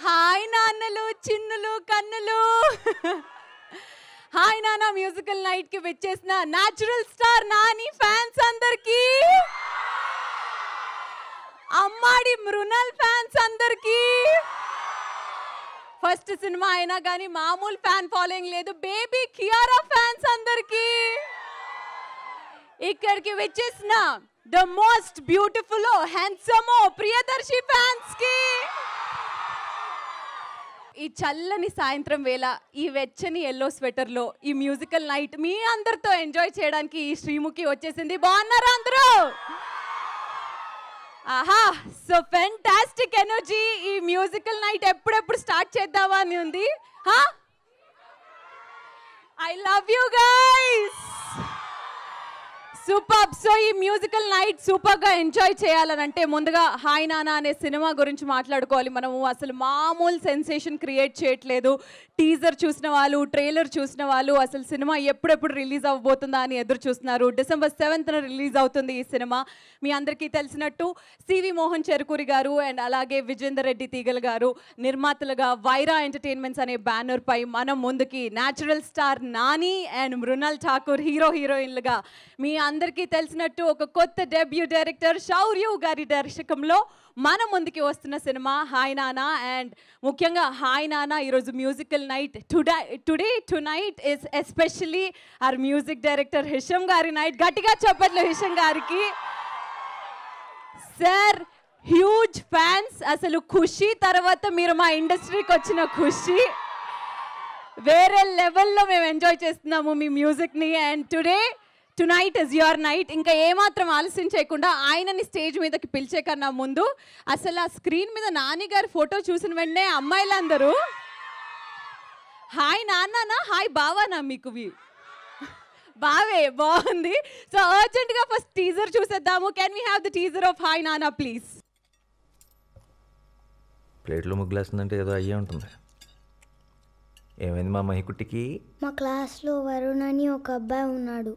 Hi నాన్నలు చిన్నులు కన్నులు. Hi నాన్న మ్యూజికల్ నైట్ కి వచ్చేసిన న్యాచురల్ స్టార్ నాని ఫ్యాన్స్ అందరికి, అమ్మాడి మృణాల్ ఫ్యాన్స్ అందరికి, ఫస్ట్ సినిమా అయినా కానీ మామూలు ఫ్యాన్ ఫాలోయింగ్ లేదు బేబీ కియారా ఫ్యాన్స్ అందరికి, ఇక్కడికి వచ్చేసిన the most beautiful handsome Priyadarshi fans కి, ఈ చల్లని సాయంత్రం వేళ ఈ వెచ్చని ఎల్లో స్వెటర్ లో ఈ మ్యూజికల్ నైట్ మీ అందరితో ఎంజాయ్ చేయడానికి ఈ శ్రీముఖి వచ్చేసింది. బాగున్నారా అందరూ? ఆహా, సో ఫెంటాస్టిక్ ఎనర్జీ. ఈ మ్యూజికల్ నైట్ ఎప్పుడెప్పుడు స్టార్ట్ చేద్దామా అని ఉంది. I love you guys. Super. So ఈ మ్యూజికల్ నైట్ సూపర్గా ఎంజాయ్ చేయాలనంటే ముందుగా హాయ్ నానా అనే సినిమా గురించి మాట్లాడుకోవాలి. మనము అసలు మామూలు సెన్సేషన్ క్రియేట్ చేయట్లేదు. టీజర్ చూసిన వాళ్ళు, ట్రైలర్ చూసిన వాళ్ళు అసలు సినిమా ఎప్పుడెప్పుడు రిలీజ్ అవ్వబోతుందా అని ఎదురు చూస్తున్నారు. December 7th రిలీజ్ అవుతుంది ఈ సినిమా. మీ అందరికీ తెలిసినట్టు సివి మోహన్ చెరుకూరి గారు అండ్ అలాగే విజేందర్ రెడ్డి తీగల్ గారు నిర్మాతలుగా వైరా ఎంటర్టైన్మెంట్స్ అనే బ్యానర్ పై మనం ముందుకి natural star Nani and Mrunal Thakur హీరోయిన్లుగా మీ అందరికీ తెలిసినట్టు ఒక కొత్త డెబ్యూ డైరెక్టర్ శౌర్య గారి దర్శకంలో మన ముందుకి వస్తున్న సినిమా హాయ్ నానా. అండ్ ముఖ్యంగా హాయ్ నానా ఈరోజు musical night tonight is especially our music director Hesham గారి నైట్. గట్టిగా చెప్పట్లు హిషమ్ గారికి. Sir huge fans. అసలు ఖుషి తర్వాత మీరు మా ఇండస్ట్రీకి వచ్చిన ఖుషి వేరే లెవెల్లో మేము ఎంజాయ్ చేస్తున్నాము మీ మ్యూజిక్ని. And tonight is your night. ఇంకా ఏమాత్రం ఆలస్యం చేయకుండా ఆయనని స్టేజ్ మీదకి పిలిచే కన్నా ముందు అసలు ఆ స్క్రీన్ మీద నాని గారి ఫోటో చూసిన వెంటనే అమ్మాయిలందరూ హాయ్ నాన్ననా హాయ్ బావానా మీకు బావే బాగుంది. సో అర్జెంట్గా ఫస్ట్ టీజర్ చూసేద్దాము. Can we have the teaser of hi నానా ప్లీజ్? ప్లేట్లో ముగ్గులేస్తుందంటే ఏదో అయ్యే ఉంటుంది. ఏమైంది మా మహికుట్టికి? మా క్లాస్లో వరుణ్ అని ఒక అబ్బాయి ఉన్నాడు.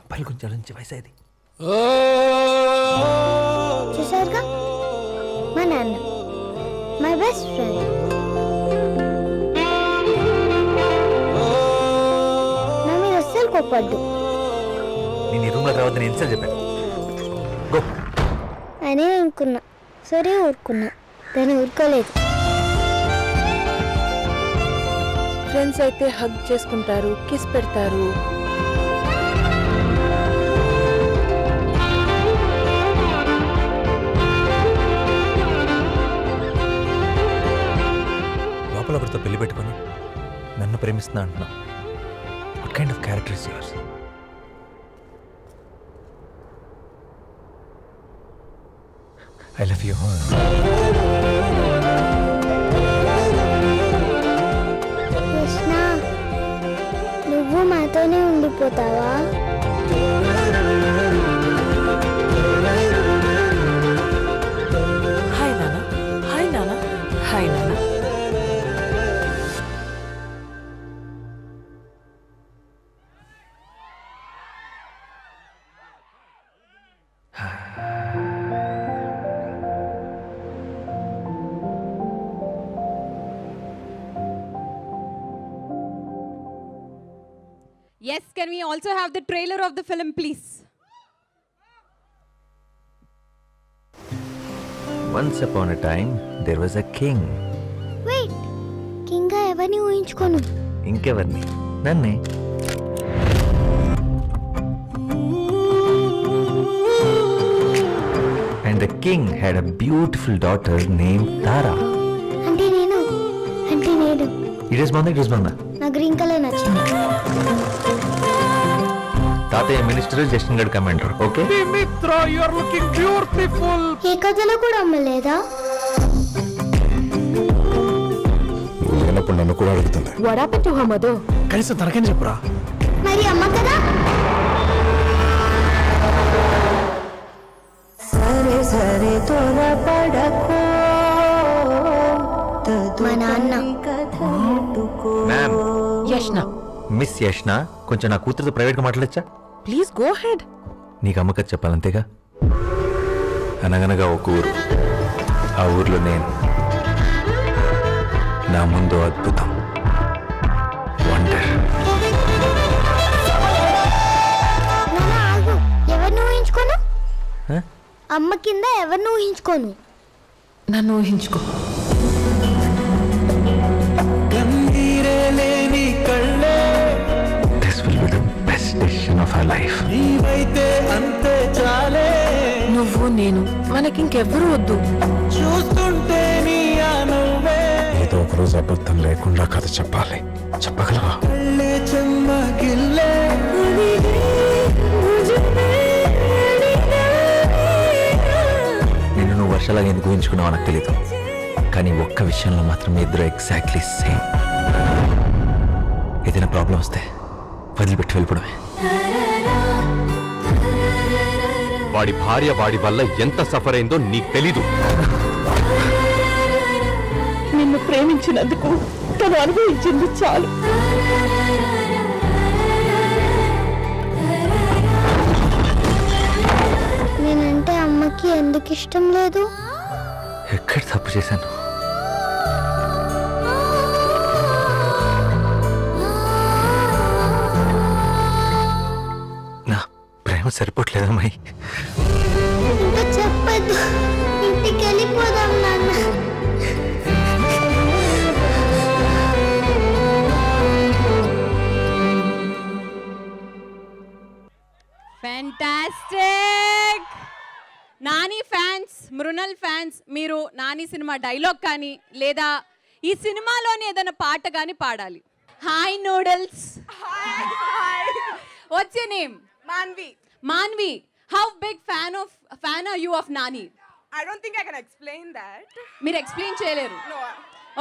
అబ్బాయి కొంచెం నుంచి వయసు అది చూసారుగా మా నాన్న, మై బెస్ట్ ఫ్రెండ్. నా మీద అస్సలు కోప్పడ్డు. నేను ఈ రూమ్లో రావద్దని ఎన్నిసార్లు చెప్పాను? గో అనే అనుకున్నా, సరే ఊరుకున్నా. దాన్ని ఊరుకోలేదు. ఫ్రెండ్స్ అయితే హగ్ చేసుకుంటారు, కిస్ పెడతారు. లోపల ఒకరితో పెళ్లి పెట్టుకొని నన్ను ప్రేమిస్తున్నా అంటున్నా. What kind of character is yours? I love you. Krishna, నువ్వు మాతోనే ఉండిపోతావా? హాయ్ నానా, హాయ్ నానా, హాయ్ నానా. Yes, can we also have the trailer of the film, please? Once upon a time, there was a king. Wait, కింగ్గా ఎవరిని ఊహించుకోను. ఇంకెవర్ని? నన్నే. And the king had a beautiful daughter named Tara. అంటే నేను It is Banda. నా green colour నచ్చింది. తాతయ్య minister, Justin గడ్ commander. Okay Dimitra, you are looking beautiful. ఏ కథలో కూడా అమ్మలేదా? లేనప్పుడు నన్ను కూడా అడుగుతుంది. What happened to her mother? కనీసం తనకని చెప్పురా. మరి అమ్మ కదా? మా నాన్న. మ్యామ్, యష్నా, మిస్ యష్నా, కొంచెం నా కూతురుతో ప్రైవేట్గా మాట్లాడచ్చా? Please go head. నీకు అమ్మకథ చెప్పాలంతేగా? అనగనగా ఒక ఊరు, ఆ ఊర్లో నేను, నా ముందు అద్భుతం, వండర్. నాన్న ఆగు, ఎవరిని ఊహించుకోను? అమ్మ కింద ఎవరిని ఊహించుకోను? నన్ను ఊహించుకో. This will be the best decision of our life. నువ్వు నేను, మనకింకెవ్వరూ వద్దు. ఏదో ఒకరోజు అబద్ధం లేకుండా కథ చెప్పాలి. చెప్పగలవా? నిన్ను నువ్వు వర్షాలాగా ఎందుకు ఊహించుకున్నావో నాకు తెలీదు, కానీ ఒక్క విషయంలో మాత్రం మీ ఇద్దరు ఎగ్జాక్ట్లీ సేమ్. ఏదైనా ప్రాబ్లం వస్తే వదిలిపెట్టి వెళ్ళిపోవడమే. వాడి భార్య వాడి వల్ల ఎంత సఫర్ అయిందో నీకు తెలీదు. నిన్ను ప్రేమించినందుకు తను అనుభవించింది చాలు. నేనంటే అమ్మకి ఎందుకు ఇష్టం లేదు? ఎక్కడ తప్పు చేశాను? నా ప్రేమ సరిపోవట్లేదమ్మాయి. ఇంకా చెప్పద్దు, ఇంటికి వెళ్ళిపోదాం నాన్న. Fantastic. Nani fans, Mrunal fans, మీరు నాని సినిమా డైలాగ్ కానీ లేదా ఈ సినిమాలోని ఏదైనా పాట కానీ పాడాలి. Hi noodles. What's your name? Manvi. Manvi. How big fan are you of Nani? I don't think I can explain that. మీరు ఎక్స్ప్లెయిన్ చేయలేరు. No.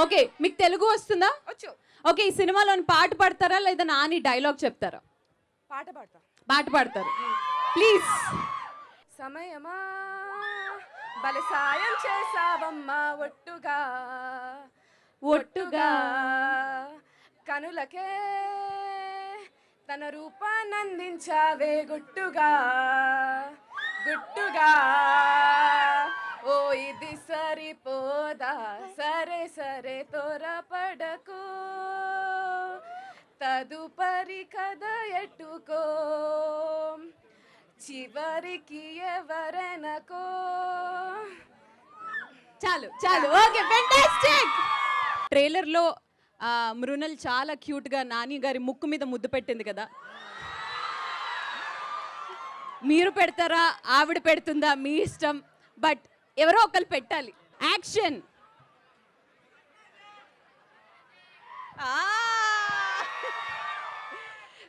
ఓకే, మీకు తెలుగు వస్తుందా? Ocho. ఓకే, ఈ సినిమాలోని పాట పాడతారా లేదా నాని డైలాగ్ చెప్తారా? పాట పాడతా. పాట పాడతారు ప్లీజ్. సమయమా బలి సాయం చేసావమ్మా ఒట్టుగా ఒట్టుగా కనులకే తన రూపానందించావే గుట్టుగా గుట్టుగా. ఓ ఇది సరిపోదా, సరే సరే త్వరపడకు, తదుపరి కథ ఎట్టుకో, చివరికి ఎవరనకో. చాలు చాలు. Okay, fantastic. ట్రైలర్లో మృణల్ చాలా క్యూట్గా నాని గారి ముక్కు మీద ముద్దు పెట్టింది కదా, మీరు పెడతారా ఆవిడ పెడుతుందా మీ ఇష్టం, బట్ ఎవరో ఒకరు పెట్టాలి. Action.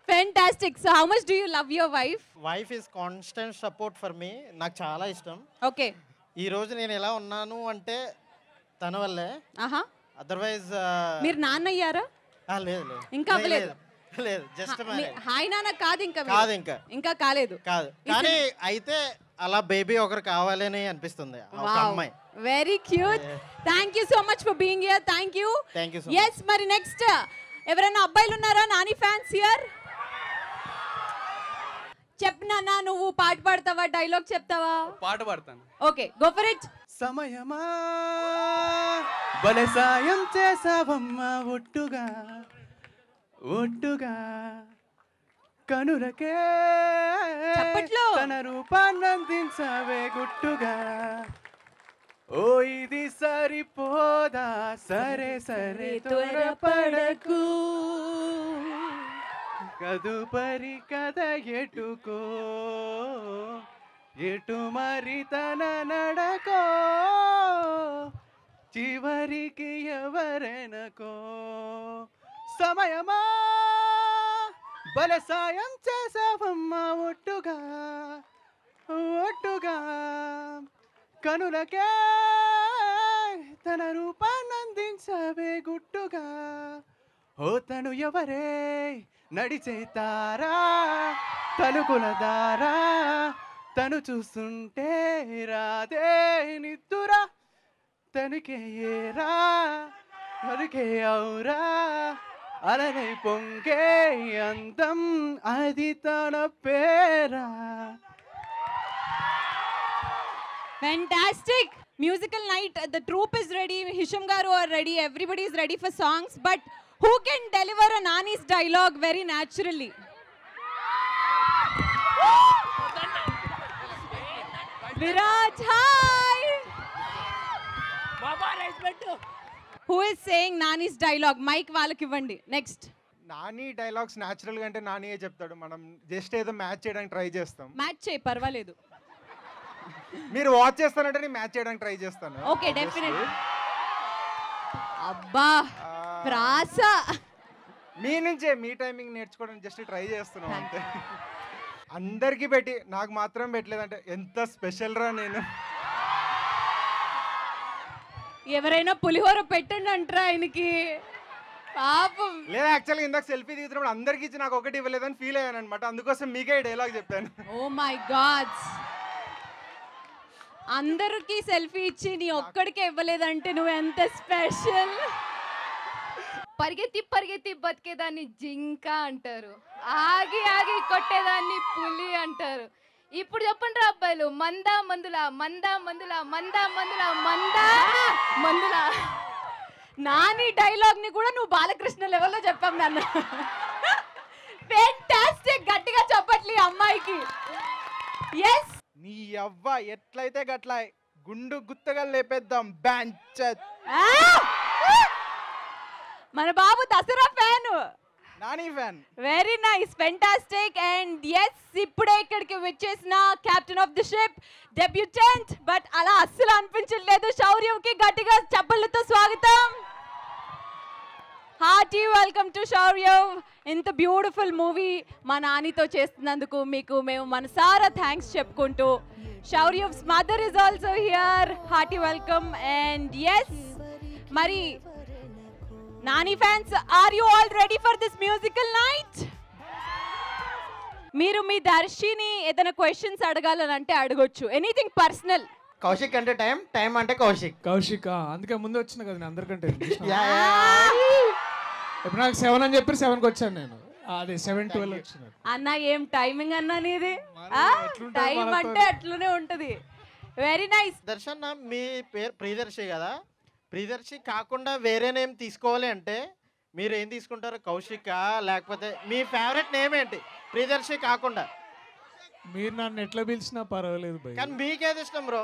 Fantastic. So how much do you love your wife? Wife is constant support for me. నాకు చాలా ఇష్టం. ఓకే. ఈ రోజు నేను ఎలా ఉన్నాను అంటే తన వల్లే. ఆహా. అదర్వైజ్ మీరు నాన్న అయ్యారా? లేదు లేదు ఇంకా అవ్వలేదు. లేదు, జస్ట్ హాయ్ నాన్న కాదు ఇంకా కాదు, ఇంకా కాలేదు. కాదు, కానీ అయితే అలా బేబీ ఒకరు కావాలని అనిపిస్తుంది, ఒక అమ్మాయి. Very cute. Thank you so much for being here. Thank you. yes మరి నెక్స్ట్ ఎవరైనా అబ్బాయిలు ఉన్నారా నాని ఫ్యాన్స్ హియర్? చెప్పనా, నువ్వు పాట పాడతావా డైలాగ్ చెప్తావా? పాట పాడతాను. Okay, go for it. సమయమా భలే సాయం చేసావమ్మా ఒట్టుగా ఒట్టుగా కనులకే చప్పట్లు. తన రూపాన్నందించావే గుట్టుగా. ఓ ఇది సరిపోదా, సరే సరే త్వరపడకు, కదుపరి కథ ఎటుకో, ఎటు మరి తన నడకో, చివరికి ఎవరెనకో. సమయమా బల సాయం చేసావమ్మా ఒట్టుగా ఒట్టుగా కనులకే తన రూపాన్నందించవే గుట్టుగా. ఓ తను ఎవరే నడిచే తారా, తలుకుల దారా, తను చూస్తుంటే రాదే నిద్దురా, తనకే ఏరా మరికే ఔరా, అలనై పొంగే అందం అది తన పేరా. Fantastic. Musical night. The troupe is ready. Hisham garu are ready. Everybody is ready for songs. But who can deliver a Nani's dialogue very naturally? Viraj, hi. Who is saying Nani's dialogue? Mike వాళ్ళకి ఇవ్వండి. Next. Nani dialogues న్యాచురల్గా అంటే నానియే చెప్తాడు. మనం just ఏదో match చేయడానికి try చేస్తాం. Match చేయి పర్వాలేదు. మీరు వాచ్ చేస్తానంటే నేను మ్యాచ్ చేయడానికి ట్రై చేస్తాను. Okay definitely. అబ్బా ప్రాస. మీ నుంచే మీ టైమింగ్ నేర్చుకోవడానికి జస్ట్ ట్రై చేస్తున్నాం అంతే. అందరికీ పెట్టి నాకు మాత్రం పెట్టలేదంటే ఎంత స్పెషల్ రా నేను. ఎవరైనా పులిహోర పెట్టండి అంటారా ఆయనకి పాపం. లేదా యాక్చువల్గా ఇందాక సెల్ఫీ దిగుతున్నప్పుడు అందరికి ఇచ్చి నాకు ఒకటి ఇవ్వలేదని ఫీల్ అయ్యాను అనమాట. అందుకోసం మీకే డైలాగ్ చెప్పాను. Oh my god. అందరికి సెల్ఫీ ఇచ్చి నీ ఒక్కడికే ఇవ్వలేదంటే నువ్వు ఎంత స్పెషల్. పరిగెత్తి పరిగెత్తి బతికేదాన్ని జింక అంటారు, ఆగి ఆగి కొట్టేదాన్ని పులి అంటారు. ఇప్పుడు చెప్పండి రా అబ్బాయిలు, మందా మందుల మందా మందుల మందా మందుల మందా మందుల. నాని డైలాగ్ ని కూడా నువ్వు బాలకృష్ణ లెవెల్లో చెప్పాం నాన్న. ఫెంటాస్టిక్. గట్టిగా చెప్పట్లే అమ్మాయికి. ఎస్. నీ అవ్వ ఎట్లయితే గట్ల గుండు గుత్తగా లేపేద్దాం బ్యాంచ్. మన బాబు Dasara fan, Nani fan. Very nice, fantastic. And yes, ఇప్పుడే ఇక్కడికి వచ్చేసిన captain of the ship, debutante. But అలా అస్సలు అనిపించట్లేదు. శౌర్యంకి గట్టిగా చప్పళ్ళతో స్వాగతం. హార్టీ వెల్కమ్ టు శౌర్యం. ఇంత బ్యూటిఫుల్ మూవీ మా నానితో చేస్తున్నందుకు మీకు మేము మనసారా థ్యాంక్స్ చెప్పుకుంటూ, Shouryuv's mother is also here. Hearty welcome. And yes, మరి Nani fans, are you all ready for this musical night? మీరు మీ దర్శిని ఏదైనా క్వశ్చన్స్ అడగాలనంటే అడగొచ్చు. Anything personal. కౌశిక్ అంటే టైం అంటే కౌశిక్. అందుకే ముందు వచ్చిన కదా నేను అందరికంటే. ఇప్పుడు నాకు 7 అని చెప్పి 7కి వచ్చాను నేను. అదే 7:12 వచ్చిన. అన్న ఏం టైమింగ్ అన్నా నీది. టైం అంటే అట్లనే ఉంటది. Very nice. దర్శన్, మీ పేరు ప్రియదర్శి కదా? ప్రియదర్శి కాకుండా వేరే నేమ్ తీసుకోవాలి అంటే మీరు ఏం తీసుకుంటారు? కౌశికా, లేకపోతే మీ ఫేవరెట్ నేమ్ ఏంటి ప్రియదర్శి కాకుండా? మీరు నన్ను ఎట్లా పిలిచినా పర్వాలేదు భయ్, కానీ మీకేది ఇష్టం బ్రో?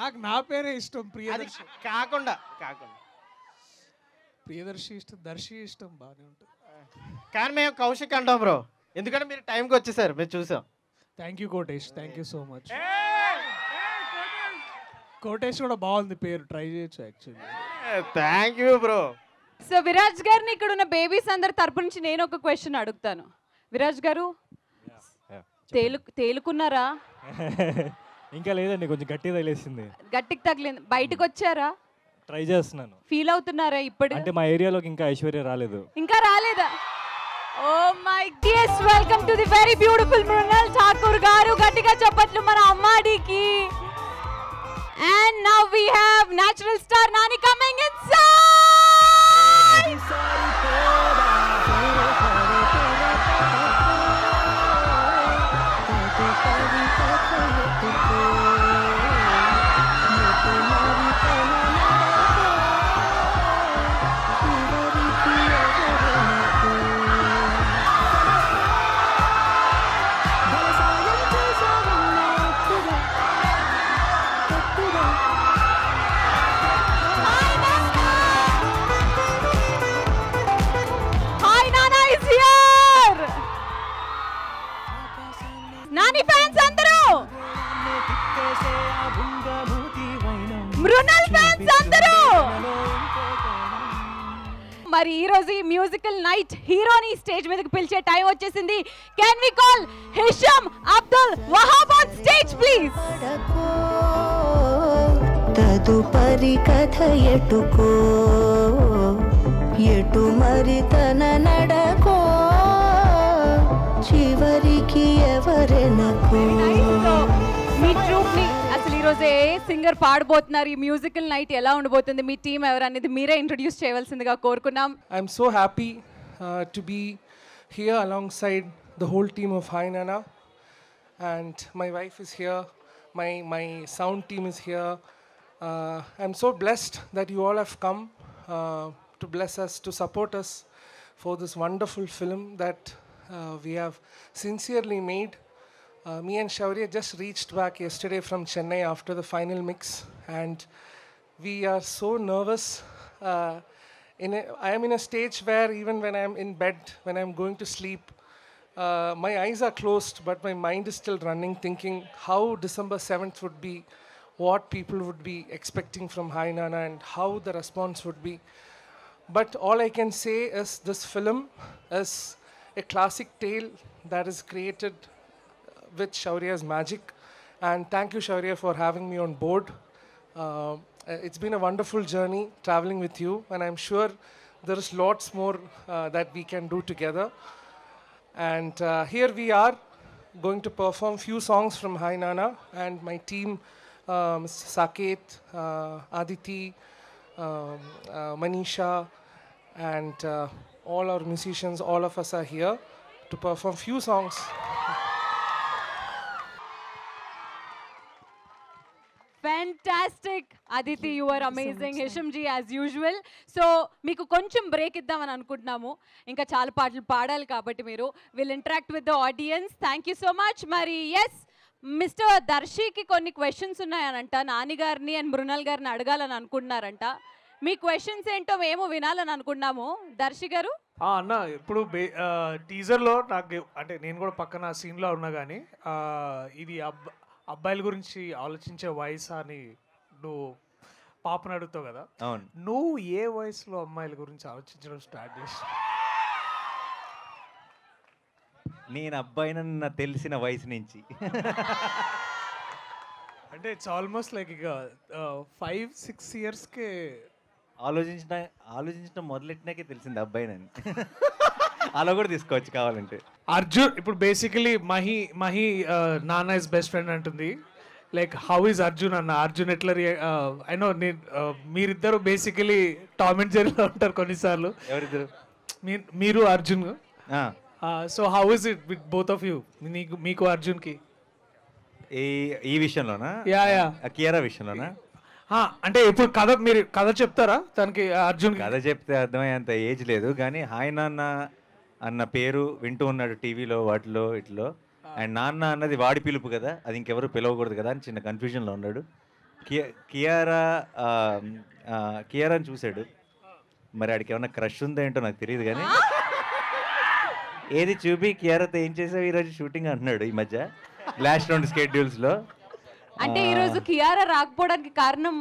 నాకు నా పేరే ఇష్టం. ప్రియదర్శి కాకుండా ప్రియదర్శి ఇష్టం, దర్శి ఇష్టం, బాగానే ఉంటుంది. కానీ మేము కౌశిక్ అంటాం బ్రో, ఎందుకంటే మీరు టైంకి వచ్చేసారు, మేము చూసాం. Thank you Kotesh, thank you so much. Kotesh కూడా బాగుంది పేరు, ట్రై చేయొచ్చు actually. Thank you bro. So Viraj గారిని ఇక్కడ ఉన్న బేబీస్ అందరి తరపు నుంచి నేను ఒక క్వశ్చన్ అడుగుతాను. విరాజ్ గారు, తేలుకున్నారా? ఇంకా లేదండి, కొంచెం గట్టిగా తగిలేసింది. గట్టికి తగిలింది. బయటకు వచ్చారా? ట్రై చేస్తున్నాను. ఫీల్ అవుతున్నారా ఇప్పుడు? అంటే మా ఏరియాలోకి ఇంకా ఐశ్వర్య రాలేదు. ఇంకా రాలేదా? Oh my dears, welcome to the very beautiful Mrunal Thakur garu. గట్టిగా చెప్పట్లు మన అమ్మాడికి. And now we have natural star Nani coming inside. Nani fans అందరూ, మృణాల్ ఫ్యాన్స్ అందరూ, మరి ఈ రోజు ఈ మ్యూజికల్ నైట్ హీరోని స్టేజ్ మీదకి పిలిచే టైం వచ్చేసింది. Can we call Hesham Abdul Wahab on stage please? తదుపరి కథ ఎటుకో, ఎటు మరి తన నడకో, చివరికి ఎవరెనకో. మీ ట్రూప్ ని అసలు ఈ రోజు ఏ సింగర్ పాడబోతున్నారు, ఈ మ్యూజికల్ నైట్ ఎలా ఉండబోతుంది, మీ టీం ఎవరనేది మీరే ఇంట్రొడ్యూస్ చేయవలసిందిగా కోరుకున్నాం. I'm so happy to be here along side the whole team of hi Nanna, and my wife is here, My sound team is here. I'm so blessed that you all have come to bless us, to support us for this wonderful film that we have sincerely made. Me and Shaurya just reached back yesterday from Chennai after the final mix, and we are so nervous. I am in a stage where even when I'm in bed, when I'm going to sleep, my eyes are closed, but my mind is still running, thinking how December 7th would be, what people would be expecting from Hi Nana, and how the response would be. But all I can say is this film is a classic tale that is created with Shaurya's magic. And thank you, Shaurya, for having me on board. It's been a wonderful journey traveling with you, and I'm sure there is lots more that we can do together. And here we are going to perform few songs from Hi Nana, and my team, Mr. Saket, Aditi, Manisha, and all our musicians, all of us are here to perform few songs. Fantastic Aditi, you are amazing. Hesham ji as usual. So మీకు కొంచెం break ఇద్దామని అనుకుంటున్నాము, ఇంకా చాలా పాటలు పాడాలి కాబట్టి మీరు will interact with the audience. Thank you so much. మరి ఎస్, మిస్టర్ దర్శికి కొన్ని క్వశ్చన్స్ ఉన్నాయనంట, నానిగారిని అండ్ మృణాల్ గారిని అడగాలని అనుకుంటున్నారంట. మీ క్వశ్చన్స్ ఏంటో మేము వినాలని అనుకున్నాము. దర్శి గారు అన్న, ఇప్పుడు టీజర్లో నాకు అంటే నేను కూడా పక్కన సీన్లో ఉన్నా కానీ ఇది అబ్బాయిల గురించి ఆలోచించే వయసు అని నువ్వు పాపను అడుగుతావు కదా. అవును. నువ్వు ఏ వయసులో అమ్మాయిల గురించి ఆలోచించడం స్టార్ట్ చేసి? నేను అబ్బాయినన్న తెలిసిన వయసు నుంచి. అంటే ఇట్స్ ఆల్మోస్ట్ లైక్ ఇక 5-6 ఇయర్స్కే ఆలోచించడం మొదలెట్టినాకే తెలిసింది అబ్బాయినని. అలా కూడా తీసుకోవచ్చు కావాలంటే. అర్జున్ ఇప్పుడు బేసికలీ మహి నాన్న ఇస్ బెస్ట్ ఫ్రెండ్ అంటుంది. లైక్ హౌ ఈజ్ అర్జున్ అన్న? అర్జున్ ఎట్లా ఐ నో మీరిద్దరు బేసికలీ టామ్ అండ్ జెర్రీలో ఉంటారు కొన్నిసార్లు. ఎవరిద్దరు? మీరు Arjun. So how is it with both of you? మీకు అర్జున్కి ఈ విషయంలోనా? కియారా విషయంలోనా? అంటే ఇప్పుడు మీరు కథ చెప్తారా తనకి? అర్జున్ కథ చెప్తే అర్థమయ్యేంత ఏజ్ లేదు, కానీ హాయ్ నాన్న అన్న పేరు వింటూ ఉన్నాడు టీవీలో వాటిలో ఇట్లో. అండ్ నాన్న అన్నది వాడి పిలుపు కదా, అది ఇంకెవరు పిలవకూడదు కదా అని చిన్న కన్ఫ్యూజన్లో ఉన్నాడు. కియారాని చూశాడు. మరి ఆడికి ఏమన్నా క్రష్ ఉందో ఏంటో నాకు తెలియదు, కానీ ఏది చూపి కియారాతో ఏం చేసావు ఈరోజు షూటింగ్ అంటున్నాడు ఈ మధ్య లాస్ట్ 2 స్కెడ్యూల్స్లో. అంటే ఈరోజు కియారా రాకపోవడానికి కారణం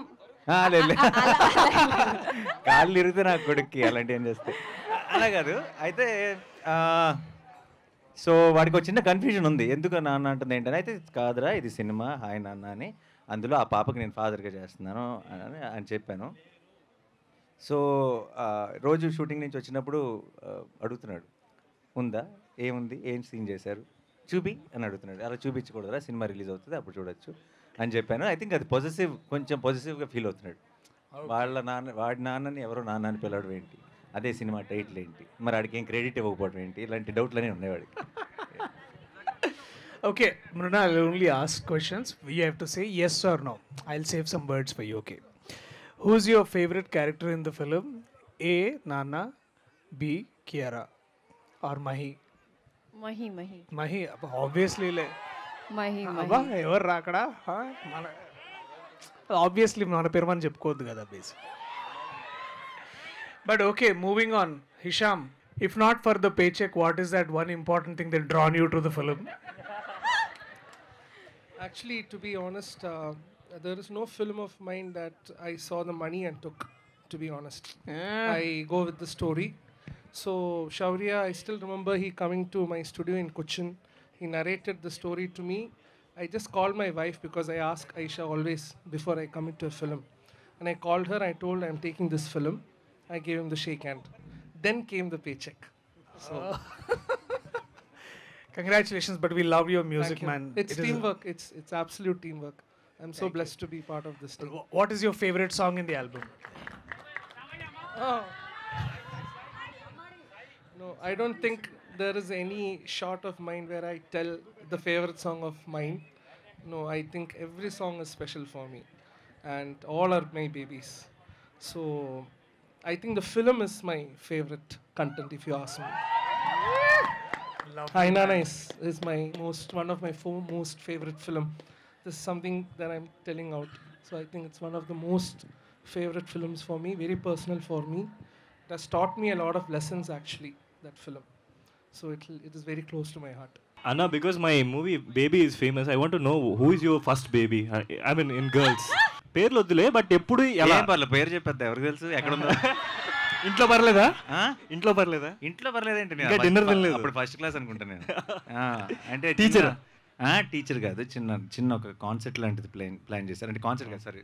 కాళ్ళు ఇరిగితే నాకు కొడుక్కి అలాంటి ఏం చేస్తే అలా కాదు. అయితే సో వాడికి ఒక చిన్న కన్ఫ్యూజన్ ఉంది, ఎందుకు నాన్న అంటుంది ఏంటని. అయితే కాదురా, ఇది సినిమా హాయ్ నాన్న అని, అందులో ఆ పాపకి నేను ఫాదర్గా చేస్తున్నాను అని చెప్పాను. సో రోజు షూటింగ్ నుంచి వచ్చినప్పుడు అడుగుతున్నాడు, ఉందా, ఏముంది, ఏం సీన్ చేశారు చూపి అని అడుగుతున్నాడు. అలా చూపించకూడదురా, సినిమా రిలీజ్ అవుతుంది అప్పుడు చూడొచ్చు అని చెప్పాను. ఐ థింక్ అది కొంచెం పాజిటివ్గా ఫీల్ అవుతున్నాడు. వాడి నాన్నని ఎవరో నాన్న అని పిలవడం ఏంటి, అదే సినిమా టైటిల్ ఏంటి, మరి వాడికి ఏం క్రెడిట్ ఇవ్వకపోవడం ఏంటి, ఇలాంటి డౌట్లనే ఉన్నాయి వాడికి. Okay Mrunal, I'll only ask questions. You have to say yes or no. I'll save some words for you. Okay. Who's your favorite character in the film? A. Nana, B. Kiara, or Mahi? Mahi. Obviously Mahi. ఎవరు రాకడా? మన obviously మన పేరు మనం చెప్పుకోవద్దు కదా బేస్. But okay, moving on. Hisham, if not for the pay cheque, what is that one important thing that drawn you to the film? Actually, to be honest, there is no film of mine that I saw the money and took, to be honest. I go with the story. So, Shaurya, I still remember he coming to my studio in Cochin. He narrated the story to me. I just called my wife because I ask Aisha always before I come into a film. And I called her, I told I'm taking this film. I gave him the shake hand. Then came the paycheck. So... Congratulations, but we love your music, man. It's teamwork. It's absolute teamwork. I'm so blessed to be part of this team. What is your favorite song in the album? Oh. No, I don't think there is any shot of mine where I tell the favorite song of mine. No, I think every song is special for me, and all are my babies. So I think the film is my favorite content, if you ask me. Hi Nana is my one of my most favorite film. This is something that I'm telling out. So I think it's one of the most favorite films for me, very personal for me. It has taught me a lot of lessons actually, that film. So it is very close to my heart. Anna, because my movie Baby is famous, I want to know who is your first baby? I mean, in girls. పేర్లు వద్దులే, but ఎప్పుడు ఎలా పర్లేదు, పేరు చెప్పేద్దా, ఎవరికి తెలుసు ఎక్కడ ఉందో. ఇంట్లో పర్లేదా? ఇంట్లో పర్లేదా? ఇంట్లో పర్లేదేంటి, డిన్నర్ తినలేదు అప్పుడు ఫస్ట్ క్లాస్ అనుకుంటా నేను. అంటే టీచర్ టీచర్ కాదు, చిన్న ఒక కాన్సెప్ట్ లాంటిది ప్లాన్ చేశారు. అంటే కాన్సెప్ట్ కాదు, సారీ,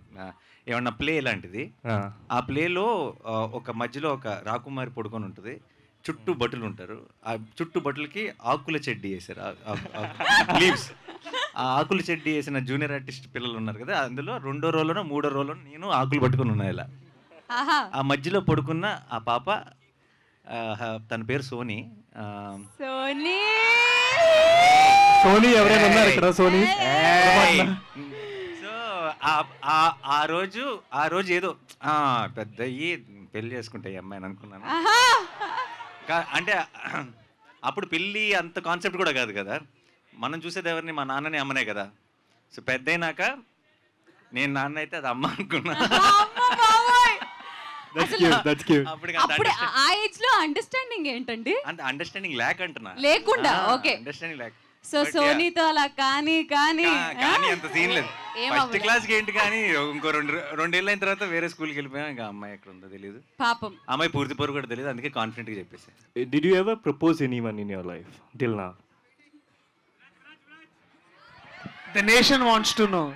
ఏమన్నా ప్లే లాంటిది. ఆ ప్లేలో ఒక మధ్యలో ఒక రాకుమారి పడుకొని ఉంటుంది, చుట్టూ బట్టలు ఉంటారు. ఆ చుట్టూ బట్టలకి ఆకుల చెడ్డీ వేశారు, లీవ్స్. ఆ ఆకుల చెడ్డీ వేసిన జూనియర్ ఆర్టిస్ట్ పిల్లలు ఉన్నారు కదా, అందులో 2వ రోలోనో 3వ రోలోనో నేను ఆకులు పట్టుకుని ఉన్నా ఇలా. ఆ మధ్యలో పడుకున్న ఆ పాప, తన పేరు సోనీ. సోనీ ఎవరైనా ఉన్నారు ఇక్కడ? సోనీ. సో ఆ రోజు ఏదో పెద్ద అయ్యి పెళ్లి చేసుకుంటాయి అమ్మాయిని అనుకున్నాను. అంటే అప్పుడు పెళ్ళి అంత కాన్సెప్ట్ కూడా కాదు కదా, మనం చూసేది ఎవరిని, మా నాన్నని అమ్మనే కదా. సో పెద్ద అయినాక నేను నాన్న అయితే అది అమ్మ అనుకున్నా. అండర్స్టాండింగ్ ఏంటండి? అండర్స్టాండింగ్ లేక అంటున్నా, లేకుండా. ఓకే, అండర్స్టాండింగ్ లేక. సో సోనీతో అలా కానీ అంత సీన్ లేదు. ఫస్ట్ క్లాస్కి ఏంటి, కానీ ఇంకో 2 ఏళ్ళ అయిన తర్వాత వేరే స్కూల్కి వెళ్ళిపోయాం. ఇంకా అమ్మాయి ఎక్కడ ఉందో తెలియదు, పాపం. అమ్మాయి పూర్తి పొరు కూడా తెలియదు, అందుకే కాన్ఫిడెంట్ గా చెప్పేసి. Did you ever propose anyone in your life till now? The nation wants to know.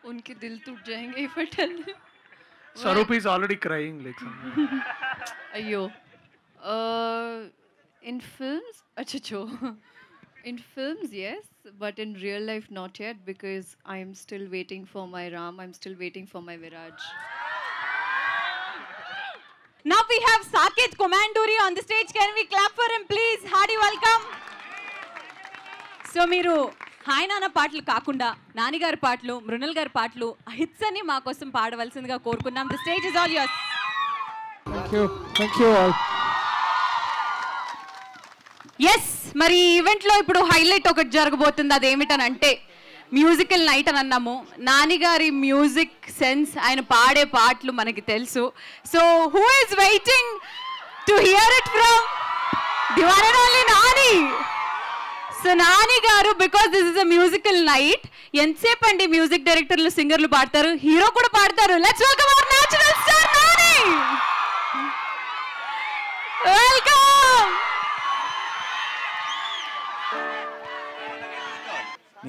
उनके दिल टूट जाएंगे if I tell them. Sarup is already crying like something. Ayyo. In films, achacho. In films, yes, but in real life, not yet, because I am still waiting for my Ram. I'm still waiting for my Viraj. Now we have Saket Komanduri on the stage. Can we clap for him, please? Hearty welcome. So మీరు hi నాన్న పాటలు కాకుండా నాని గారి పాటలు, మృణల్ గారి పాటలు, hits అని మా కోసం పాడవలసిందిగా కోరుకున్నాం. The stage is all yours. Thank you all. Yes, మరి ఈవెంట్లో ఇప్పుడు హైలైట్ ఒకటి జరగబోతుంది. అదేమిటనంటే మ్యూజికల్ నైట్ అని అన్నాము. నాని గారి మ్యూజిక్ సెన్స్, ఆయన పాడే పాటలు మనకి తెలుసు. So who is waiting to hear it from the one and only Nani. So Nani గారు, because this is a musical night, ఎంతసేపు అండి మ్యూజిక్ డైరెక్టర్లు, సింగర్లు పాడతారు, హీరో కూడా పాడతారు. Let's welcome our natural star Nani. Welcome.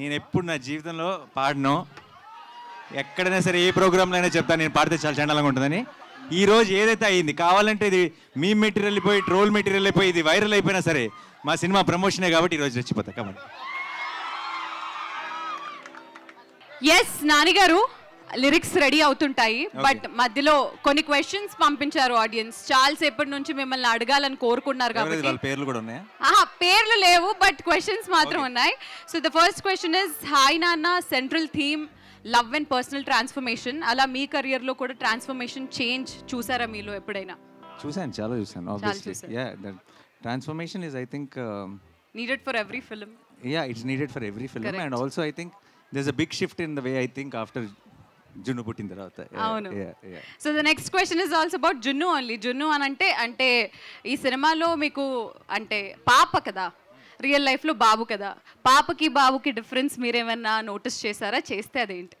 నేను ఎప్పుడు నా జీవితంలో పాడను, ఎక్కడైనా సరే ఏ ప్రోగ్రాంలో అయినా చెప్తాను నేను పాడితే చాలా చండాలంగా ఉంటుందని. ఈ రోజు ఏదైతే అయింది, కావాలంటే ఇది మీ మెటీరియల్ అయిపోయి, ట్రోల్ మెటీరియల్ అయిపోయి, ఇది వైరల్ అయిపోయినా సరే మా సినిమా ప్రమోషనే కాబట్టి ఈరోజు వచ్చిపోతా. కమన్. ఎస్ నాని గారు, లిరిక్స్ రెడీ అవుతుంటాయి, బట్ మధ్యలో కొన్ని క్వశ్చన్స్ పంపించారు ఆడియన్స్. చాలా సేపటి నుంచి మిమ్మల్ని అడగాలని కోరుకున్నారు కాబట్టి పేర్లు కూడా ఉన్నాయా? పేర్లు లేవు, బట్ క్వశ్చన్స్ మాత్రం ఉన్నాయి. So the first question is, hi Nanna central theme love and personal transformation. అలా మీ కెరియర్ లో కూడా ట్రాన్స్ఫర్మేషన్ చేంజ్ చూసారా మీలో ఎప్పుడైనా? చూసాను, చాలా చూసాను. Obviously yeah, that transformation is I think needed for every film. Yeah, it's needed for every film. And also I think there is a big shift in the way I think after Junnu పుట్టిన తర్వాత. అవును. So the next question is also about Junnu only. Junnu అని అంటే ఈ సినిమాలో మీకు అంటే పాప కదా, రియల్ లైఫ్లో బాబు కదా, పాపకి బాబుకి డిఫరెన్స్ మీరేమన్నా నోటీస్ చేశారా? చేస్తే అదేంటి?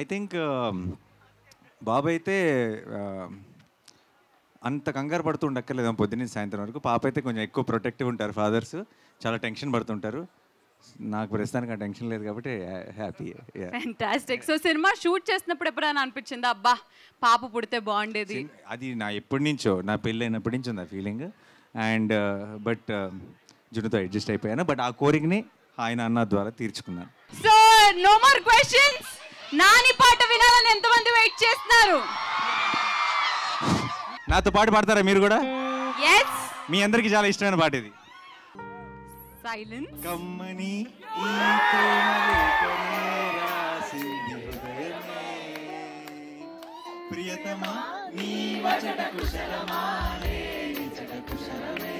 ఐ థింక్ బాబు అయితే అంత కంగారు పడుతూ ఉండక్కర్లేదు పొద్దున్నే సాయంత్రం వరకు. పాప అయితే కొంచెం ఎక్కువ ప్రొటెక్టివ్ ఉంటారు ఫాదర్స్, చాలా టెన్షన్ పడుతుంటారు. నాకు ప్రస్తుతానికి ఆ టెన్షన్ లేదు కాబట్టి happy. Fantastic. So cinema shoot చేసినప్పుడు ఎప్పుడైనా అనిపించిందా అబ్బా పాప పుడితే బాగుండేది? అది నా ఎప్పటి నుంచో, నా పెళ్ళి అయినప్పటి నుంచి ఉంది ఆ ఫీలింగ్. అండ్ బట్ జున్నుతో అడ్జస్ట్ అయిపోయాను. బట్ ఆ కోరికని ఆయన అన్న ద్వారా తీర్చుకున్నాను. So no more questions. Nani పాట వినాలని ఎంతమంది వెయిట్ చేస్తున్నారు? నాతో పాటు పాడతారా మీరు కూడా? yes. మీ అందరికి చాలా ఇష్టమైన పాట ఇది. సైలెన్స్. కమ్మని ఈ ప్రేమ లేఖనే రాసింది హృదయమే, ప్రియతమా నీ వచట కుశలమా నిచట కుశలమే,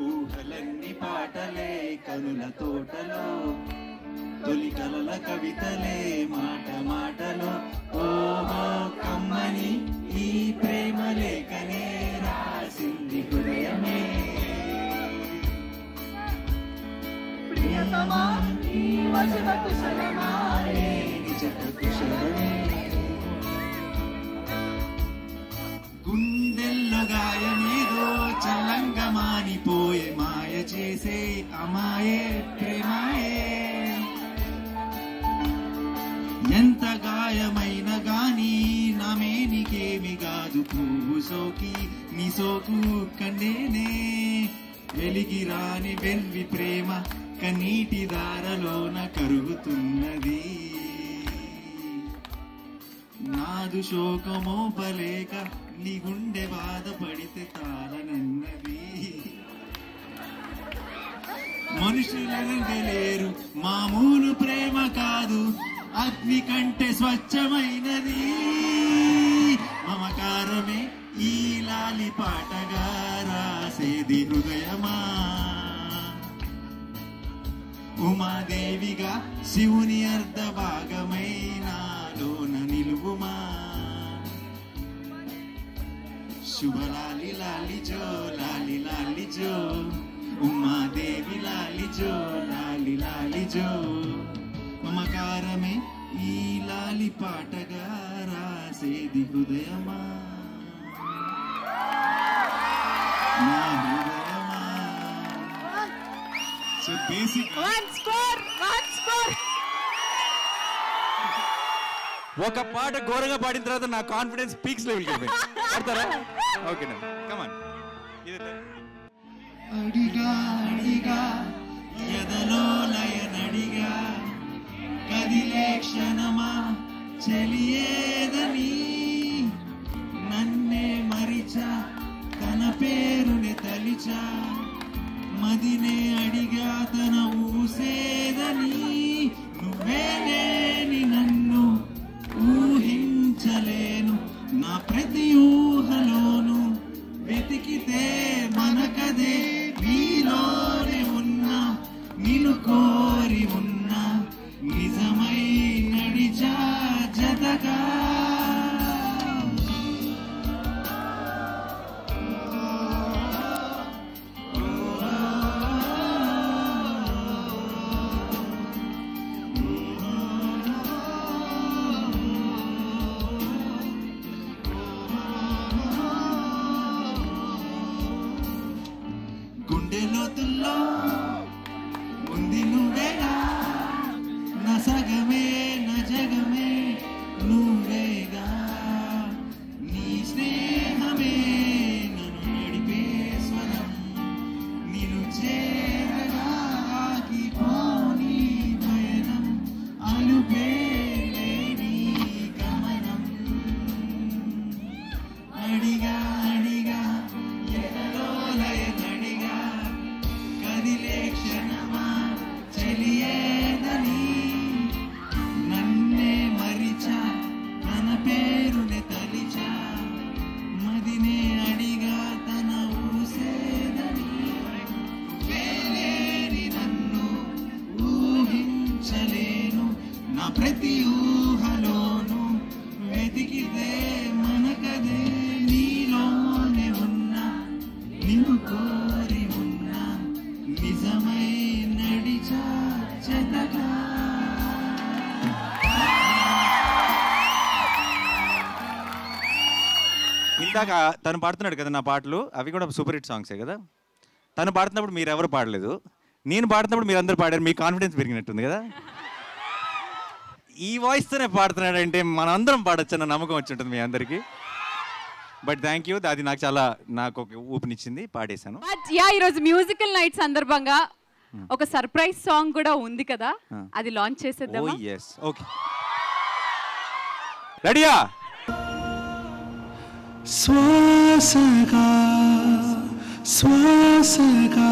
ఊహలన్నీ పాటలే కనుల తోటలో, తొలి కలల కవితలే మాట మాటలో, ఓహో కమ్మని ఈ ప్రేమ లేఖనే రాసింది హృదయమే, ప్రియతమా నీ వచట కుశలమా నిచట కుశలమే, గుండెల్లో గాయమేదో చల్లంగా మానిపోయే మాయ చేసే అమాయే ప్రేమాయే, ఎంత గాయమైన గాని నా మేనికేమి కాదు పువ్వు సోకి నీ సోకు కండేనే, వెలిగి రాని వెల్వి ప్రేమ కన్నీటి దారలోన కరుగుతున్నది, నాదు శోకమోపలేక నీ గుండె బాధపడితే తాళనన్నది, మనుషులెరుగలేరు మామూలు ప్రేమ కాదు అగ్ని కంటే స్వచ్ఛమైనది, మమకారమే ఈ లాలి పాటగా రాసేది హృదయమా, ఉమాదేవిగా శివుని అర్ధ భాగమైనాలోన నిలువుమా, శుభలాలి లాలి జో లాలి లాలి జో, ఉమాదేవి లాలి జో లాలి లాలి జో, మమకారమే ఈ లాలి పాటగా రాసేది హృదయమా, నా హృదయమా. సో బేసిక్ ఒక పాట ఘోరంగా పాడిన తర్వాత నా కాన్ఫిడెన్స్ పీక్స్ లెవెల్కి వెళ్ళిపోయింది. పాడతారా? ఓకేనా, కమాన్. అడిగా అడిగా ఎదలో లయనడిగా కదిలే క్షణమా చెలియేదని, నన్నే మరిచా తన పేరుని తలిచా, మదినే అడిగా తన ఊసేదని, నువ్వే లేని నన్ను ఊహించలేను, నా ప్రతి ఊహలోను వెతికితే మనకదే నీలోనే ఉన్నా, నిన్ను కోరి ఉన్నా, నిజమై నడిచా జతగా, గుండె లోతుల్లో ఉంది నువ్వేగా, నా సగమే నా జగమే నువ్వేగా, నీ స్నేహమే నన్ను నడిపే స్వరం, నిన్ను చేరగా ఆగిపోని పయనం, అలుపే లేని గమనం, అడిగా అడిగా ఎదలో లయనడిగా కదిలే క్షణమా చెలియేదని, నన్నే మరిచా తన పేరుని తలిచా, మదినే అడిగా తన ఊసేదని, వేలేని నన్ను ఊహించలేను, నా ప్రతి ఊహలోను వెతికితే మనకదే నీలోనే ఉన్నా, నిన్ను కోరి ఉన్నా, నిజమై నడిచా జతగా. ఇందాక తను పాడుతున్నాడు కదా నా పాటలు, అవి కూడా సూపర్ హిట్ సాంగ్సే కదా. తను పాడుతున్నప్పుడు మీరు ఎవరు పాడలేదు, నేను పాడుతున్నప్పుడు మీరు అందరూ పాడారు, మీ కాన్ఫిడెన్స్ పెరిగినట్టుంది కదా. ఈ వాయిస్తోనే పాడుతున్నాడంటే మనం అందరం పాడొచ్చు అన్న నమ్మకం వచ్చి ఉంటుంది మీ అందరికీ. బట్ థ్యాంక్ యూ, అది నాకు చాలా నాకు ఒక ఊపినిచ్చింది, పాడేశాను. ఈరోజు మ్యూజికల్ నైట్ సందర్భంగా ఒక సర్ప్రైజ్ సాంగ్ కూడా ఉంది కదా, అది లాంచ్ చేసేద్దామా? ఓకే, రెడీయా? శ్వాసగా శ్వాసగా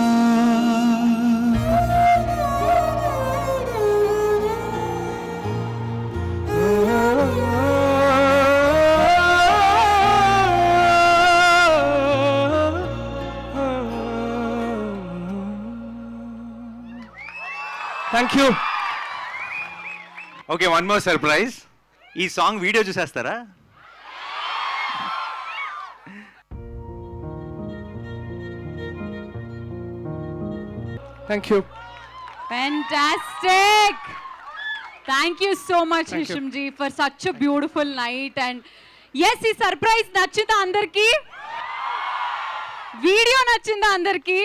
thank you. Okay, one more surprise. ఈ సాంగ్ వీడియో చూసేస్తారా? Thank you. Fantastic! Thank you so much, Thank you. Hisham ji, for such a beautiful night. And yes, ఈ సర్ప్రైజ్ నచ్చిందా అందరికి? వీడియో నచ్చిందా అందరికి?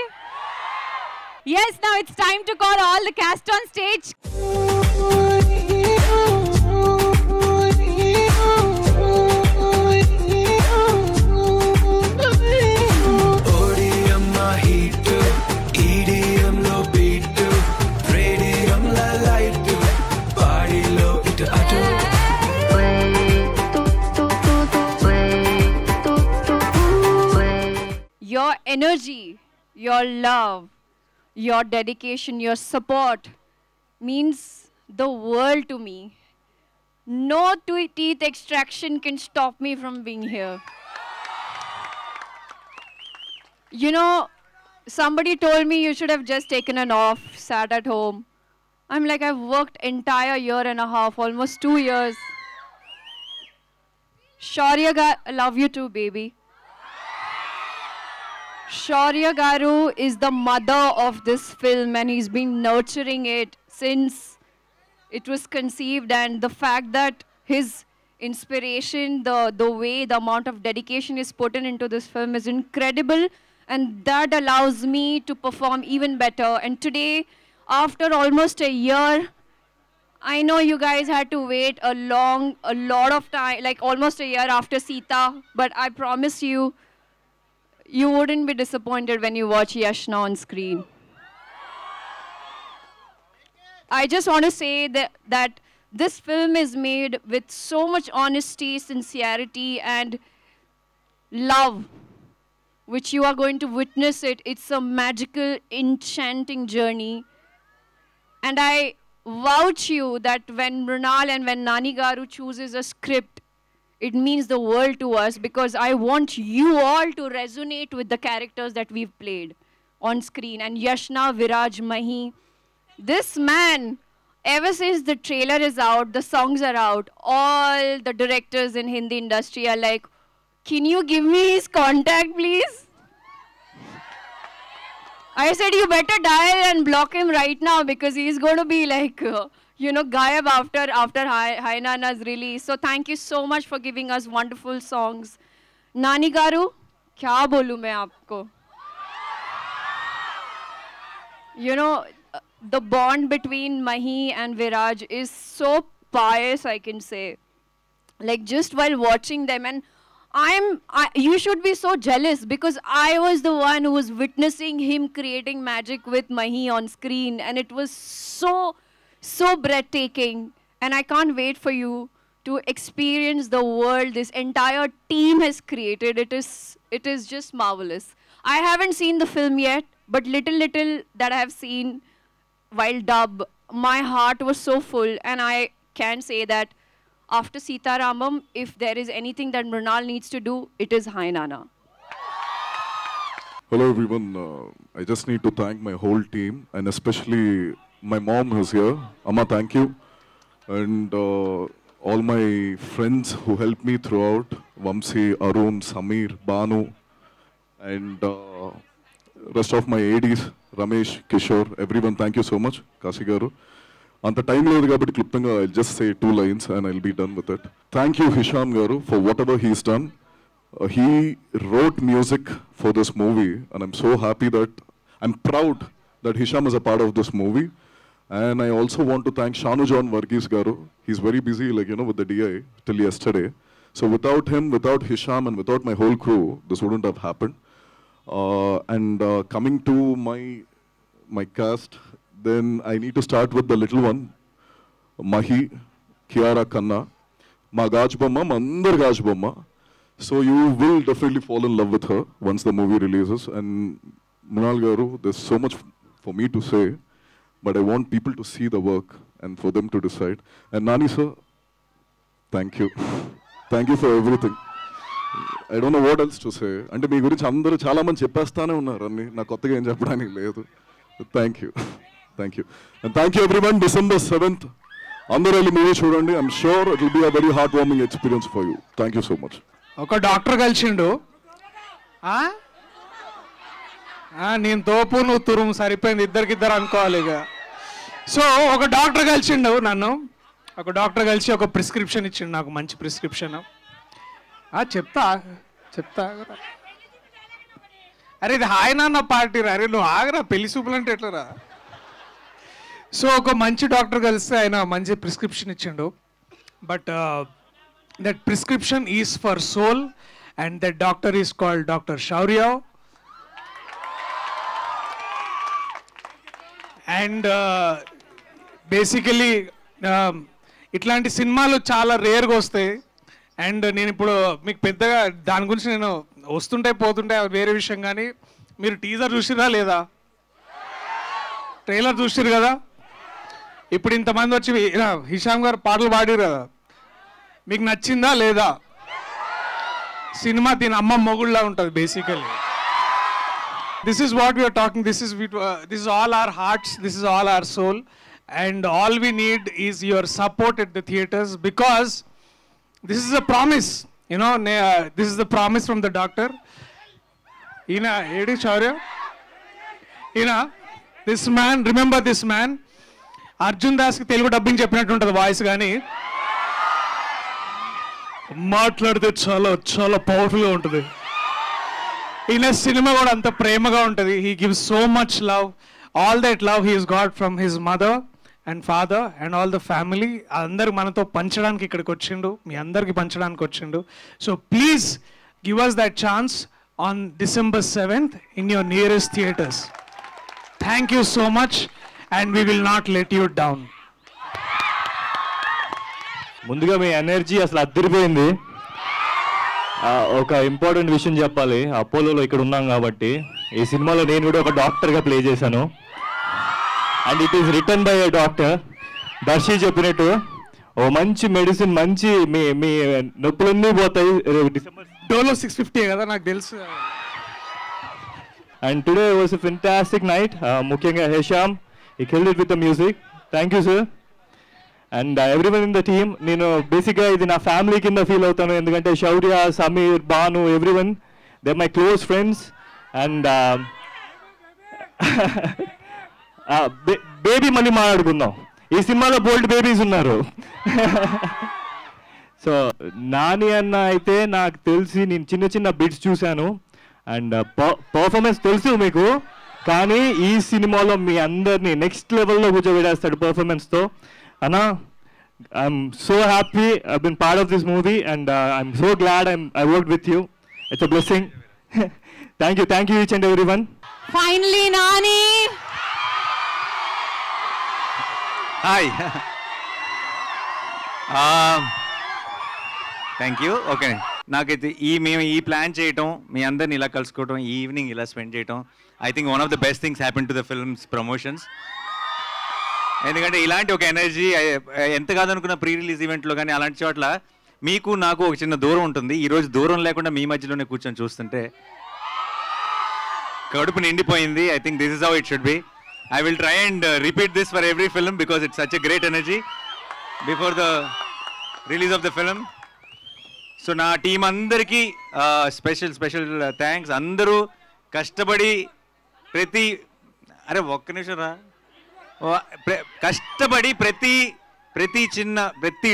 Yes, now it's time to call all the cast on stage. Your energy, your love, your dedication, your support means the world to me. No teeth extraction can stop me from being here. You know, somebody told me you should have just taken an off, sat at home. I'm like, I've worked entire year and a half, almost 2 years. Shaurya, I love you too, baby. Shaurya Garu is the mother of this film, and he's been nurturing it since it was conceived. And the fact that his inspiration, the way, the amount of dedication is put into this film is incredible, and that allows me to perform even better. And today, after almost a year, I know you guys had to wait a lot of time, like almost a year after Sita, but I promise you, you wouldn't be disappointed when you watch Yashna on screen. I just want to say that this film is made with so much honesty, sincerity, and love, which you are going to witness it. It's a magical, enchanting journey. And I vouch you that when Mrunal and when Nani Garu chooses a script, it means the world to us, because I want you all to resonate with the characters that we've played on screen. And Yashna, Viraj, Mahi, this man, ever since the trailer is out, the songs are out, all the directors in Hindi industry are like, can you give me his contact, please? I said, you better dial and block him right now, because he's going to be like, gayab after Hai Nana's release. So thank you so much for giving us wonderful songs. Nani Garu, kya bolu main aapko? You know, the bond between Mahi and Viraj is so pious, I can say. Like, just while watching them, and you should be so jealous, because I was the one who was witnessing him creating magic with Mahi on screen, and it was so breathtaking. And I can't wait for you to experience the world this entire team has created. It is just marvelous. I haven't seen the film yet, but little that I have seen while dub, my heart was so full, and I can say that after Sita Ramam, if there is anything that Mrunal needs to do, it is Hai Nana. Hello everyone, I just need to thank my whole team, and especially my mom who's here. Amma, thank you. And all my friends who helped me throughout, Vamsi, Arun, Samir, Banu, and rest of my ADs, Ramesh, Kishore, everyone, thank you so much. Kasi garu. Anta time ledhu kabatti kluptanga I'll just say 2 lines and I'll be done with it. Thank you Hisham garu for whatever he's done. He wrote music for this movie, and I'm so happy that I'm proud that Hisham is a part of this movie. And I also want to thank Shanu John Varghese garu. He's very busy, with the DI till yesterday. So without him, without Hisham, and without my whole crew, this wouldn't have happened. Coming to my cast, then I need to start with the little one, Mahi, Kiara Khanna, ma Gajbomma, mandar Gajbomma. So you will definitely fall in love with her once the movie releases. And Mrunal garu, there's so much for me to say, but I want people to see the work and for them to decide. And Nani sir, thank you. Thank you for everything. I don't know what else to say. అంటే మీ గురించి అందరూ చాలా మంది చెప్పేస్తానే ఉన్నారు అన్ని, నాకు కొత్తగా ఏం చెప్పడానికి లేదు. Thank you. Thank you and thank you everyone. December 7th అందరూ వెళ్ళి మూవీ చూడండి. I'm sure it will be a very heart warming experience for you. Thank you so much. ఒక డాక్టర్ కలిసిండు. నేను తోపు నువ్వు తురుము సరిపోయింది, ఇద్దరికిద్దరు అనుకోవాలి ఇక. సో ఒక డాక్టర్ కలిసిండు నన్ను. ఒక డాక్టర్ కలిసి ఒక ప్రిస్క్రిప్షన్ ఇచ్చిండు నాకు, మంచి ప్రిస్క్రిప్షన్. చెప్తా అరే ఇది హాయ్ నాన్న పార్టీ రా, అరే నువ్వు ఆగరా, పెళ్లి సూపులు అంటే ఎట్లరా. సో ఒక మంచి డాక్టర్ కలిస్తే ఆయన మంచి ప్రిస్క్రిప్షన్ ఇచ్చిండు. But that prescription is for soul and that doctor is called doctor Shourya. And basically ఇట్లాంటి సినిమాలు చాలా రేర్గా వస్తాయి. అండ్ నేను ఇప్పుడు మీకు పెద్దగా దాని గురించి నేను వస్తుంటే పోతుంటే వేరే విషయం, కానీ మీరు టీజర్ చూసిరా లేదా, ట్రైలర్ చూసిరు కదా. ఇప్పుడు ఇంతమంది వచ్చి హిషామ్ గారు పాటలు పాడిరు కదా, మీకు నచ్చిందా లేదా? సినిమా దీని అమ్మ మొగుళ్ళ ఉంటుంది basically. This is what we are talking. This is all our hearts. This is all our soul, and all we need is your support at the theaters, because this is a promise. You know, this is the promise from the doctor. Edi Shaurya. This man. Remember this man. Arjun Das ki Telugu dubbing cheppinattu untadi voice gaani. మాట్లాడితే చాలా పవర్ఫుల్గా ఉంటుంది. ఈయన cinema కూడా అంత ప్రేమగా ఉంటుంది. He gives so much love. All that love he got from his mother and father and all the family. అందరు మనతో పంచడానికి ఇక్కడికి వచ్చిండు, మీ అందరికి పంచడానికి వచ్చిండు. So please give us that chance on December 7th in your nearest theatres. Thank you so much and we will not let you down. ముందుగా మీ ఎనర్జీ అసలు అద్దరిపోయింది. ఒక ఇంపార్టెంట్ విషయం చెప్పాలి. అపోలోలో ఇక్కడ ఉన్నాం కాబట్టి ఈ సినిమాలో నేను కూడా ఒక డాక్టర్గా ప్లే చేశాను. And it is written by a doctor. Darshi చెప్పినట్టు ఓ మంచి మెడిసిన్, మంచి మీ నొప్పులన్నీ పోతాయి. డోలో 650 కదా నాకు తెలుసు. And today was a fantastic night. ముఖ్యంగా Hesham, he killed it with the music. Thank you sir. And everyone in the team. నేను బేసిక్గా ఇది నా ఫ్యామిలీ కింద ఫీల్ అవుతాను, ఎందుకంటే Shourya, Sameer, Bhanu, everyone they my close friends. And baby మళ్ళీ మాట్లాడుకుందాం. ఈ సినిమాలో బోల్డ్ బేబీస్ ఉన్నారు. సో నాని అన్న అయితే నాకు తెలిసి నేను చిన్న చిన్న బిట్స్ చూశాను అండ్ పర్ఫార్మెన్స్ తెలుసు మీకు, కానీ ఈ సినిమాలో మీ అందరినీ నెక్స్ట్ లెవెల్లో కూర్చోబెట్టేస్తాడు పర్ఫార్మెన్స్తో. Anna, I'm so happy I've been part of this movie and I'm so glad I worked with you. It's a blessing. Thank you each and everyone. Finally, Nani. Hi. Thank you. Okay. నాకైతే మేము ఈ plan చేయటం, మీ అందరిని ఇలా కలుసుకోవటం, ఈ evening ఇలా spend చేయటం, I think one of the best things happen to the films promotions. ఎందుకంటే ఇలాంటి ఒక ఎనర్జీ ఎంత కాదనుకున్న ప్రీ రిలీజ్ ఈవెంట్లో కానీ అలాంటి చోట్ల మీకు నాకు ఒక చిన్న దూరం ఉంటుంది. ఈరోజు దూరం లేకుండా మీ మధ్యలోనే కూర్చొని చూస్తుంటే కడుపు నిండిపోయింది. I think this is how it should be. I will try and repeat this for every film because it's such a great energy before the release of the film. So నా టీం అందరికీ special thanks. అందరూ కష్టపడి ఒక్క నిమిషం రా, కష్టపడి ప్రతి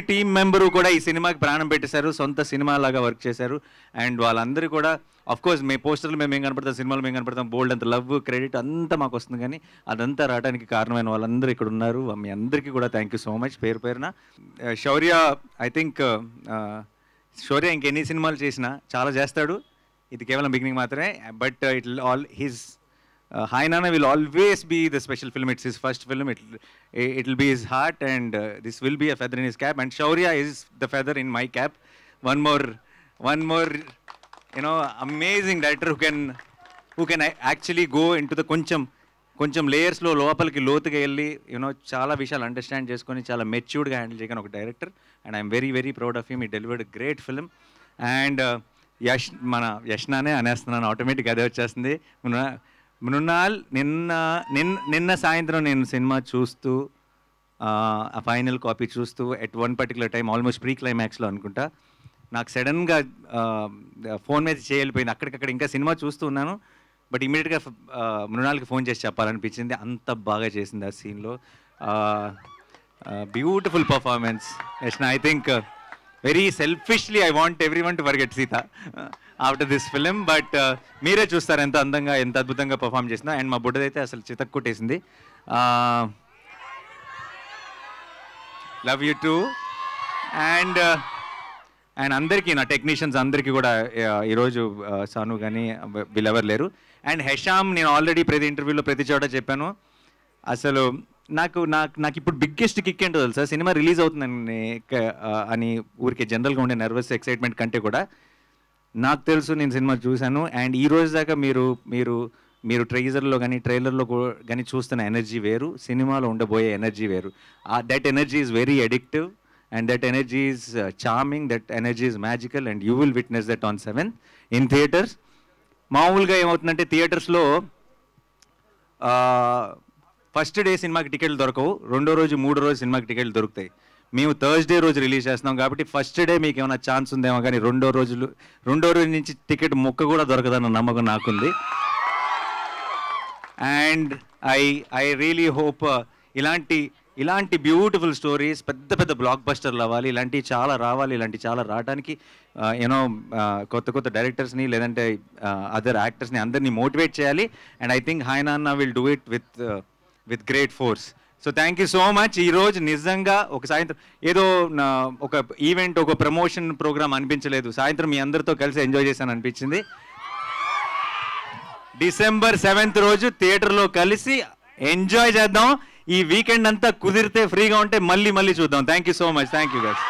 team member కూడా ఈ సినిమాకి ప్రాణం పెట్టేశారు, సొంత సినిమా లాగా వర్క్ చేశారు. అండ్ వాళ్ళందరూ కూడా ఆఫ్ కోర్స్ మీ పోస్టర్లు మేము కనపడతాం, సినిమాలు మేము కనపడతాం, బోల్డ్ అంత లవ్, క్రెడిట్ అంతా మాకు వస్తుంది. కానీ అదంతా రావడానికి కారణమైన వాళ్ళందరూ ఇక్కడ ఉన్నారు. మీ అందరికీ కూడా థ్యాంక్ యూ సో మచ్ పేరు పేరున. శౌర్య, ఐ థింక్ శౌర్య ఇంకెన్ని సినిమాలు చేసినా చాలా చేస్తాడు, ఇది కేవలం బిగినింగ్ మాత్రమే. But it all his Hi Nana will always be the special film. It's his first film. It will be his heart, and this will be a feather in his cap. And Shaurya is the feather in my cap. One more, amazing director who can actually go into the కొంచెం లేయర్స్లో లోపలికి లోతుగా వెళ్ళి చాలా విషయాలు understand చేసుకొని చాలా మెచ్యూర్డ్గా handle చేయగలిగిన ఒక director. And I'm very very proud of him. He delivered great film. And Yash నానే అనేస్తున్నాను, ఆటోమేటిక్ అదే వచ్చేస్తుంది. మృణాల్ నిన్న సాయంత్రం నేను సినిమా చూస్తూ ఆ ఫైనల్ కాపీ చూస్తూ at one particular time almost pre క్లైమాక్స్లో అనుకుంటా నాకు సడన్గా ఫోన్ మీద చేయలిపోయింది. అక్కడికక్కడ ఇంకా సినిమా చూస్తూ ఉన్నాను, బట్ ఇమీడియట్గా మృణాల్కి ఫోన్ చేసి చెప్పాలనిపించింది. అంత బాగా చేసింది ఆ సీన్లో. Beautiful performance. I think very selfishly I want every one to forget Sita after this film. But మీరే చూస్తారు ఎంత అందంగా ఎంత అద్భుతంగా పర్ఫామ్ చేసిందో. అండ్ మా బుడ్డదైతే అసలు చితక్కొట్టేసింది. Love you too. అండ్ అందరికీ నా టెక్నీషియన్స్ అందరికీ కూడా ఈరోజు సాను కానీ వీళ్ళెవరు లేరు. అండ్ హెషామ్, నేను ఆల్రెడీ ప్రతి ఇంటర్వ్యూలో ప్రతి చోట చెప్పాను, అసలు నాకు ఇప్పుడు బిగ్గెస్ట్ కిక్ ఏంటో తెలుసా, సినిమా రిలీజ్ అవుతుందని అని ఊరికే జనరల్గా ఉండే నర్వస్ ఎక్సైట్మెంట్ కంటే కూడా నాకు తెలుసు నేను సినిమా చూశాను. అండ్ ఈ రోజు దాకా మీరు ట్రైజర్లో కానీ ట్రైలర్లో కానీ చూస్తున్న ఎనర్జీ వేరు, సినిమాలో ఉండబోయే ఎనర్జీ వేరు. That energy is very addictive and that energy is charming, that energy is magical, and you will witness that on 7th in theaters. మామూలుగా ఏమవుతుందంటే థియేటర్స్లో ఫస్ట్ డే సినిమాకి టికెట్లు దొరకవు, రెండో రోజు మూడో రోజు సినిమాకి టికెట్లు దొరుకుతాయి. మేము థర్స్డే రోజు రిలీజ్ చేస్తున్నాం కాబట్టి ఫస్ట్ డే మీకు ఏమైనా ఛాన్స్ ఉందేమో, కానీ రెండో రోజు నుంచి టికెట్ మొక్క కూడా దొరకదన్న నమ్మకం నాకుంది. అండ్ ఐ రియలీ హోప్ ఇలాంటి బ్యూటిఫుల్ స్టోరీస్ పెద్ద పెద్ద బ్లాక్ బస్టర్లు అవ్వాలి, ఇలాంటివి చాలా రావాలి. ఇలాంటివి చాలా రావడానికి కొత్త డైరెక్టర్స్ని లేదంటే అదర్ యాక్టర్స్ని అందరినీ మోటివేట్ చేయాలి. అండ్ ఐ థింక్ హాయ్ నాన్న will do it with great force. So thank you so much. ఈరోజు నిజంగా ఒక సాయంత్రం ఏదో ఒక ఈవెంట్, ఒక ప్రమోషన్ ప్రోగ్రామ్ అనిపించలేదు. సాయంత్రం మీ అందరితో కలిసి ఎంజాయ్ చేశాను అనిపించింది. December 7th రోజు థియేటర్లో కలిసి ఎంజాయ్ చేద్దాం. ఈ వీకెండ్ అంతా కుదిరితే ఫ్రీగా ఉంటే మళ్ళీ చూద్దాం. Thank you so much. Thank you guys.